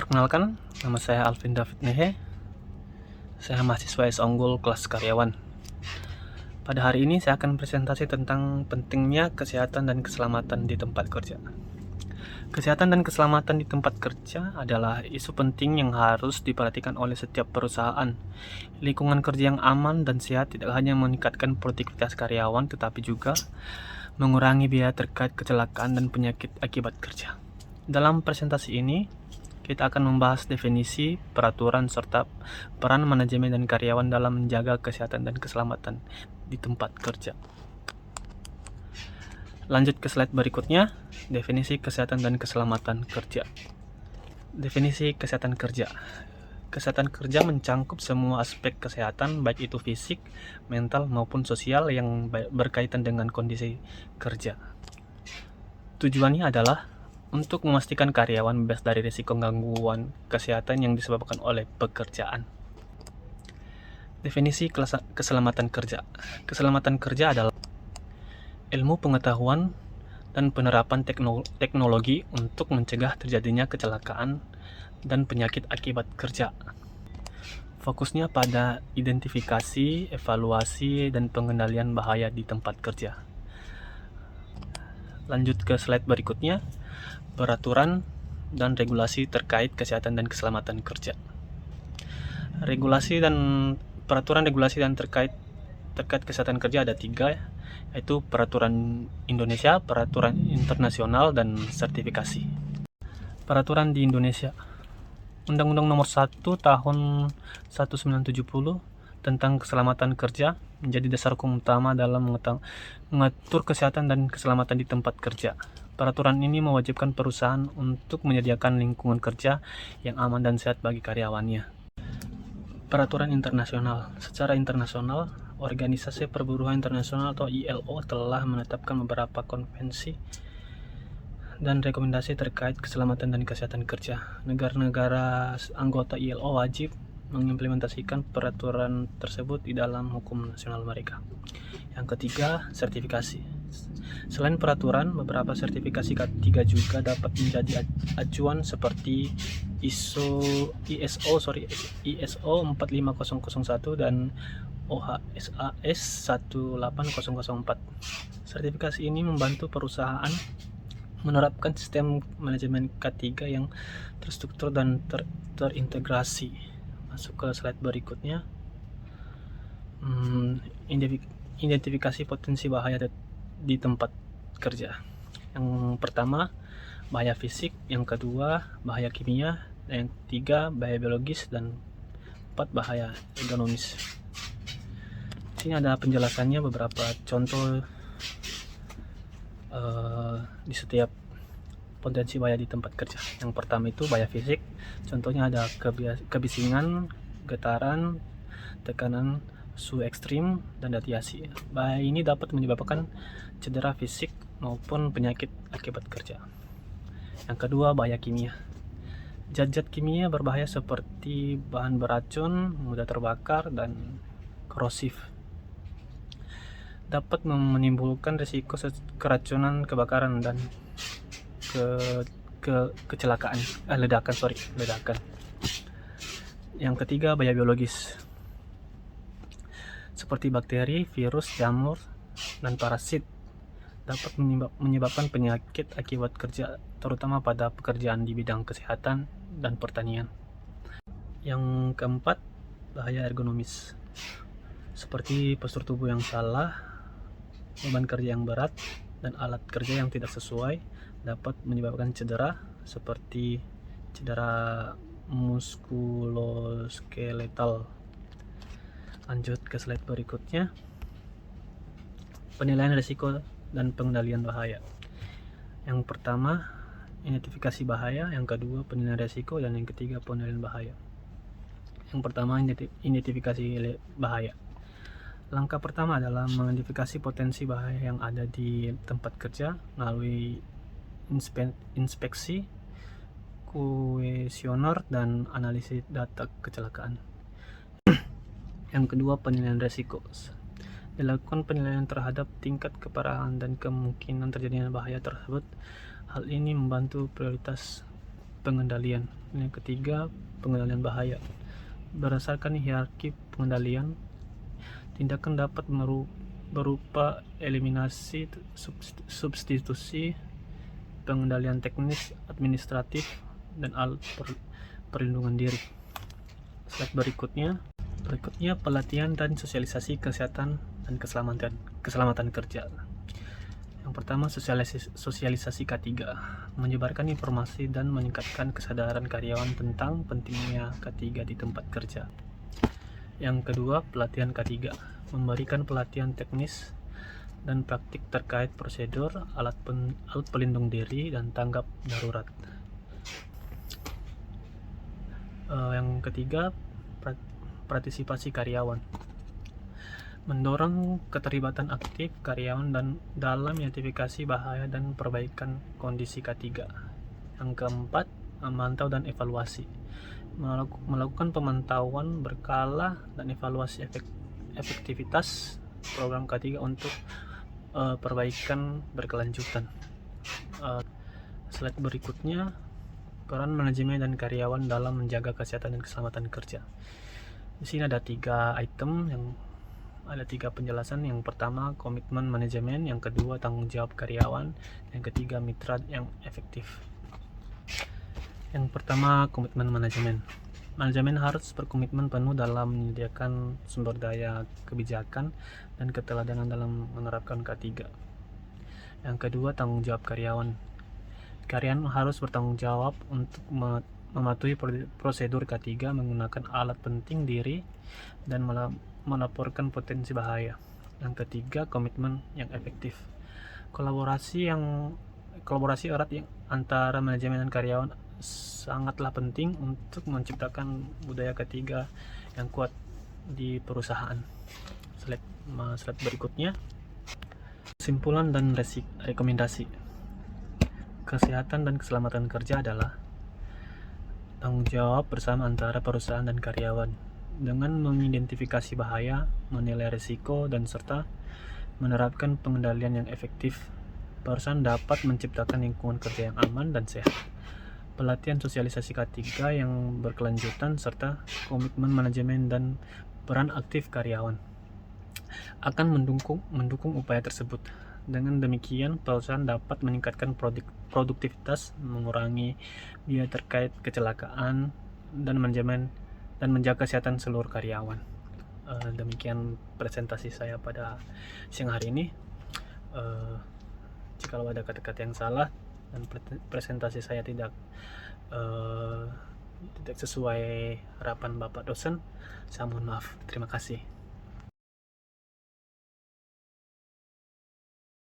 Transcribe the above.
Perkenalkan, nama saya Alvin David Nehe. Saya mahasiswa S Unggul kelas karyawan. Pada hari ini saya akan presentasi tentang pentingnya kesehatan dan keselamatan di tempat kerja. Kesehatan dan keselamatan di tempat kerja adalah isu penting yang harus diperhatikan oleh setiap perusahaan. Lingkungan kerja yang aman dan sehat tidak hanya meningkatkan produktivitas karyawan, tetapi juga mengurangi biaya terkait kecelakaan dan penyakit akibat kerja. Dalam presentasi ini, kita akan membahas definisi, peraturan, serta peran manajemen dan karyawan dalam menjaga kesehatan dan keselamatan di tempat kerja. Lanjut ke slide berikutnya, definisi kesehatan dan keselamatan kerja. Definisi kesehatan kerja. Kesehatan kerja mencangkup semua aspek kesehatan, baik itu fisik, mental, maupun sosial yang berkaitan dengan kondisi kerja. Tujuannya adalah untuk memastikan karyawan bebas dari risiko gangguan kesehatan yang disebabkan oleh pekerjaan. Definisi keselamatan kerja. Keselamatan kerja adalah ilmu pengetahuan dan penerapan teknologi untuk mencegah terjadinya kecelakaan dan penyakit akibat kerja. Fokusnya pada identifikasi, evaluasi, dan pengendalian bahaya di tempat kerja. Lanjut ke slide berikutnya, peraturan dan regulasi terkait kesehatan dan keselamatan kerja. Peraturan regulasi dan terkait kesehatan kerja ada 3, yaitu peraturan Indonesia, peraturan internasional, dan sertifikasi. Peraturan di Indonesia. Undang-Undang Nomor 1 Tahun 1970 tentang keselamatan kerja menjadi dasar hukum utama dalam mengatur kesehatan dan keselamatan di tempat kerja. Peraturan ini mewajibkan perusahaan untuk menyediakan lingkungan kerja yang aman dan sehat bagi karyawannya. Peraturan internasional. Secara internasional, Organisasi Perburuhan Internasional atau ILO telah menetapkan beberapa konvensi dan rekomendasi terkait keselamatan dan kesehatan kerja. Negara-negara anggota ILO wajib mengimplementasikan peraturan tersebut di dalam hukum nasional mereka. Yang ketiga, sertifikasi. Selain peraturan, beberapa sertifikasi ketiga juga dapat menjadi acuan seperti ISO 45001 dan OHSAS 18004. Sertifikasi ini membantu perusahaan menerapkan sistem manajemen K3 yang terstruktur dan terintegrasi. Masuk ke slide berikutnya. Identifikasi potensi bahaya di tempat kerja. Yang pertama, bahaya fisik. Yang kedua, bahaya kimia. Dan yang ketiga, bahaya biologis. Dan 4, bahaya ergonomis. Di sini ada penjelasannya, beberapa contoh di setiap potensi bahaya di tempat kerja. Yang pertama itu bahaya fisik. Contohnya ada kebisingan, getaran, tekanan, suhu ekstrim, dan radiasi. Bahaya ini dapat menyebabkan cedera fisik maupun penyakit akibat kerja. Yang kedua, bahaya kimia. Zat-zat kimia berbahaya seperti bahan beracun, mudah terbakar, dan korosif. Dapat menimbulkan risiko keracunan, kebakaran, dan kecelakaan, ledakan. Yang ketiga, bahaya biologis seperti bakteri, virus, jamur, dan parasit dapat menyebabkan penyakit akibat kerja, terutama pada pekerjaan di bidang kesehatan dan pertanian. Yang keempat, bahaya ergonomis seperti postur tubuh yang salah, beban kerja yang berat, dan alat kerja yang tidak sesuai dapat menyebabkan cedera seperti cedera muskuloskeletal. Lanjut ke slide berikutnya. Penilaian risiko dan pengendalian bahaya. Yang pertama, identifikasi bahaya. Yang kedua, penilaian risiko. Dan yang ketiga, penilaian bahaya. Yang pertama, identifikasi bahaya. Langkah pertama adalah mengidentifikasi potensi bahaya yang ada di tempat kerja melalui inspeksi, kuesioner, dan analisis data kecelakaan. Yang kedua, penilaian risiko. Dilakukan penilaian terhadap tingkat keparahan dan kemungkinan terjadinya bahaya tersebut. Hal ini membantu prioritas pengendalian. Yang ketiga, pengendalian bahaya. Berdasarkan hierarki pengendalian, tindakan dapat berupa eliminasi, substitusi, pengendalian teknis, administratif, dan alat perlindungan diri. Slide berikutnya pelatihan dan sosialisasi kesehatan dan keselamatan kerja. Yang pertama, sosialisasi K3, menyebarkan informasi dan meningkatkan kesadaran karyawan tentang pentingnya K3 di tempat kerja. Yang kedua, pelatihan K3, memberikan pelatihan teknis dan praktik terkait prosedur, alat pelindung diri, dan tanggap darurat. Yang ketiga, partisipasi karyawan, mendorong keterlibatan aktif karyawan dan dalam identifikasi bahaya dan perbaikan kondisi K3. Yang keempat, memantau dan evaluasi, melakukan pemantauan berkala dan evaluasi efektivitas program K3 untuk perbaikan berkelanjutan. Slide berikutnya, peran manajemen dan karyawan dalam menjaga kesehatan dan keselamatan kerja. Di sini ada 3 item, ada 3 penjelasan. Yang pertama, komitmen manajemen. Yang kedua, tanggung jawab karyawan. Yang ketiga, mitra yang efektif. Yang pertama, komitmen manajemen. Manajemen harus berkomitmen penuh dalam menyediakan sumber daya kebijakan dan keteladanan dalam menerapkan K3. Yang kedua, tanggung jawab karyawan. Karyawan harus bertanggung jawab untuk mematuhi prosedur K3, menggunakan alat penting diri, dan melaporkan potensi bahaya. Yang ketiga, komitmen yang efektif. Kolaborasi erat antara manajemen dan karyawan sangatlah penting untuk menciptakan budaya K3 yang kuat di perusahaan. Slide berikutnya, kesimpulan dan rekomendasi. Kesehatan dan keselamatan kerja adalah tanggung jawab bersama antara perusahaan dan karyawan. Dengan mengidentifikasi bahaya, menilai risiko, dan serta menerapkan pengendalian yang efektif, perusahaan dapat menciptakan lingkungan kerja yang aman dan sehat. Pelatihan sosialisasi K3 yang berkelanjutan serta komitmen manajemen dan peran aktif karyawan akan mendukung upaya tersebut. Dengan demikian, perusahaan dapat meningkatkan produktivitas, mengurangi biaya terkait kecelakaan, dan menjaga kesehatan seluruh karyawan. Demikian presentasi saya pada siang hari ini. Jika ada kata-kata yang salah dan presentasi saya tidak sesuai harapan Bapak dosen, saya mohon maaf. Terima kasih.